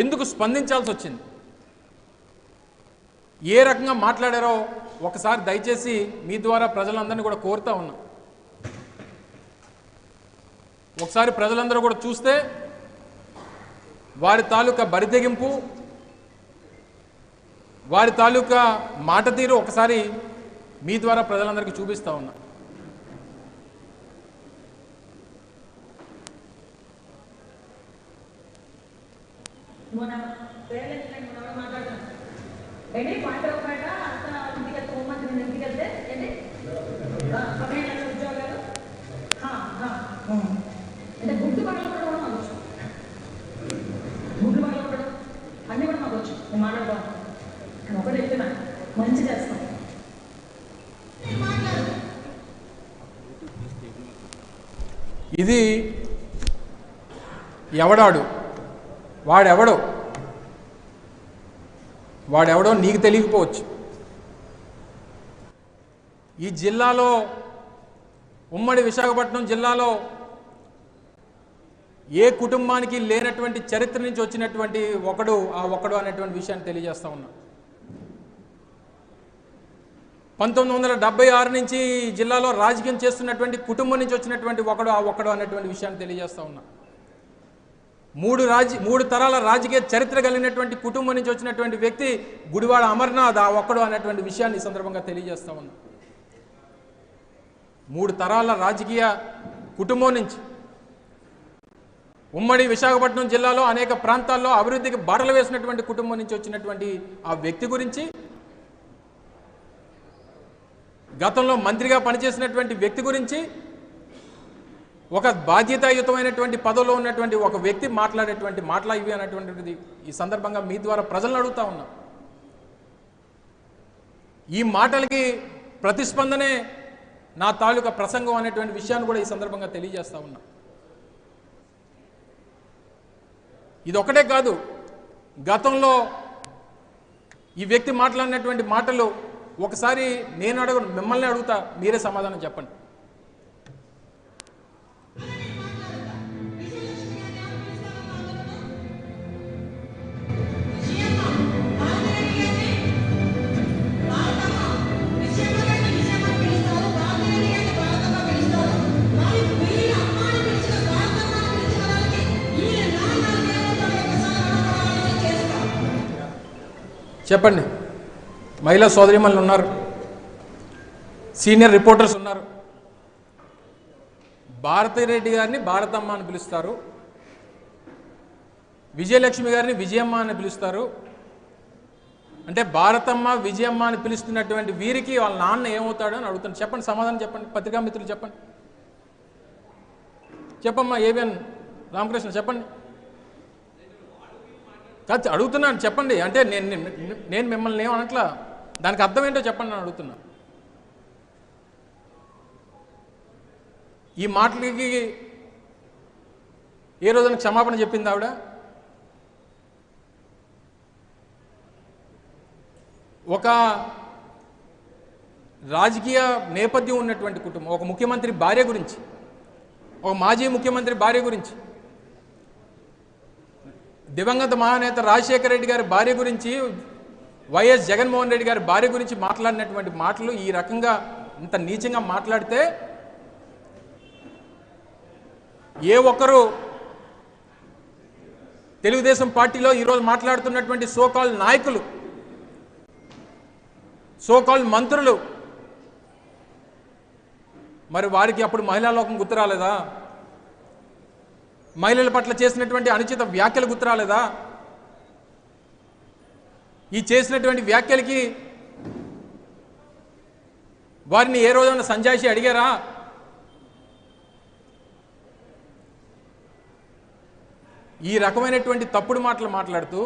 ఎందుకు స్పందించాల్సి వచ్చింది, ఏ రకంగా మాట్లాడారో ఒకసారి దయచేసి మీ ద్వారా ప్రజలందరినీ కూడా కోరుతా ఉన్నా. ఒకసారి ప్రజలందరూ కూడా చూస్తే వారి తాలూకా బరితెగింపు, వారి తాలూకా మాట తీరు ఒకసారి మీ ద్వారా ప్రజలందరికీ చూపిస్తా ఉన్నా. అన్నీ కూడా మాకు వచ్చు, నేను మాట్లాడతాను. నేను ఒకటి చెప్తున్నా, మంచి చేస్తాను. ఇది ఎవడాడు, వాడెవడో నీకు తెలియకపోవచ్చు. ఈ జిల్లాలో, ఉమ్మడి విశాఖపట్నం జిల్లాలో ఏ కుటుంబానికి లేనటువంటి చరిత్ర నుంచి వచ్చినటువంటి ఒకడు అనేటువంటి విషయాన్ని తెలియజేస్తా ఉన్నా. 1976 నుంచి జిల్లాలో రాజకీయం చేస్తున్నటువంటి కుటుంబం నుంచి వచ్చినటువంటి ఒకడు అనేటువంటి విషయాన్ని తెలియజేస్తా ఉన్నా. మూడు తరాల రాజకీయ చరిత్ర కలిగినటువంటి కుటుంబం నుంచి వచ్చినటువంటి వ్యక్తి గుడివాడ అమర్నాథ్ ఒక్కడు అనేటువంటి విషయాన్ని ఈ సందర్భంగా తెలియజేస్తా ఉన్నా. 3 తరాల రాజకీయ కుటుంబం నుంచి ఉమ్మడి విశాఖపట్నం జిల్లాలో అనేక ప్రాంతాల్లో అభివృద్ధికి బాటలు వేసినటువంటి కుటుంబం నుంచి వచ్చినటువంటి ఆ వ్యక్తి గురించి, గతంలో మంత్రిగా పనిచేసినటువంటి వ్యక్తి గురించి, ఒక బాధ్యతాయుతమైనటువంటి పదవిలో ఉన్నటువంటి ఒక వ్యక్తి మాట్లాడేటువంటి మాటలు ఇవి అనేటువంటిది ఈ సందర్భంగా మీ ద్వారా ప్రజలను అడుగుతా ఉన్నా. ఈ మాటలకి ప్రతిస్పందనే నా తాలూకా ప్రసంగం అనేటువంటి విషయాన్ని కూడా ఈ సందర్భంగా తెలియజేస్తా ఉన్నా. ఇది ఒకటే కాదు, గతంలో ఈ వ్యక్తి మాట్లాడినటువంటి మాటలు ఒకసారి మిమ్మల్ని అడుగుతా, మీరే సమాధానం చెప్పండి. చెప్పండి. మహిళా సోదరిమణులు ఉన్నారు, సీనియర్ రిపోర్టర్స్ ఉన్నారు. భారతిరెడ్డి గారిని భారతమ్మ అని పిలుస్తారు, విజయలక్ష్మి గారిని విజయమ్మ అని పిలుస్తారు. అంటే భారతమ్మ విజయమ్మ అని పిలుస్తున్నటువంటి వీరికి వాళ్ళ నాన్న ఏమవుతాడు అని అడుగుతాను. చెప్పండి, సమాధానం చెప్పండి. పత్రికా మిత్రులు చెప్పండి. చెప్పమ్మా, ఏబిఎన్ రామకృష్ణ చెప్పండి. కాదు, అడుగుతున్నాను చెప్పండి. అంటే నేను మిమ్మల్ని ఏమనట్లా, దానికి అర్థం ఏంటో చెప్పండి అని అడుగుతున్నా. ఈ మాటలకి ఏ రోజున క్షమాపణ చెప్పింది ఆవిడ? ఒక రాజకీయ నేపథ్యం ఉన్నటువంటి కుటుంబం, ఒక ముఖ్యమంత్రి భార్య గురించి, ఒక మాజీ ముఖ్యమంత్రి భార్య గురించి, దివంగత మహానేత రాజశేఖర రెడ్డి గారి భార్య గురించి, వైఎస్ జగన్మోహన్ రెడ్డి గారి భార్య గురించి మాట్లాడినటువంటి మాటలు ఈ రకంగా ఇంత నీచంగా మాట్లాడితే ఏ ఒక్కరు తెలుగుదేశం పార్టీలో ఈరోజు మాట్లాడుతున్నటువంటి సోకాల్ నాయకులు, సోకాల్ మంత్రులు, మరి వారికి అప్పుడు మహిళా లోకం గుర్తు రాలేదా? మహిళల పట్ల చేసినటువంటి అనుచిత వ్యాఖ్యలు గుర్తు రాలేదా? ఈ చేసినటువంటి వ్యాఖ్యలకి వారిని ఏ రోజైనా సంజాయిషి అడిగారా? ఈ రకమైనటువంటి తప్పుడు మాటలు మాట్లాడుతూ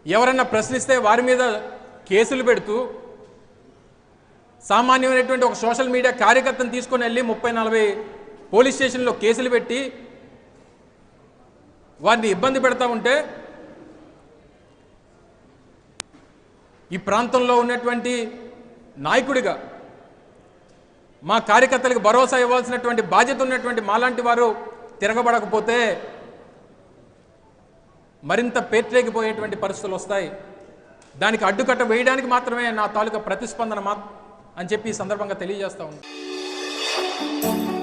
ఎవరన్నా ప్రశ్నిస్తే వారి మీద కేసులు పెడుతూ, సామాన్యమైనటువంటి ఒక సోషల్ మీడియా కార్యకర్తను తీసుకొని వెళ్ళి 30-40 పోలీస్ స్టేషన్లో కేసులు పెట్టి వారిని ఇబ్బంది పెడతా ఉంటే, ఈ ప్రాంతంలో ఉన్నటువంటి నాయకుడిగా మా కార్యకర్తలకు భరోసా ఇవ్వాల్సినటువంటి బాధ్యత ఉన్నటువంటి మాలాంటి వారు తిరగబడకపోతే మరింత పేట్రేగిపోయేటువంటి పరిస్థితులు వస్తాయి. దానికి అడ్డుకట్ట వేయడానికి మాత్రమే నా తాలూకా ప్రతిస్పందన అని చెప్పి ఈ సందర్భంగా తెలియజేస్తా ఉన్నాను.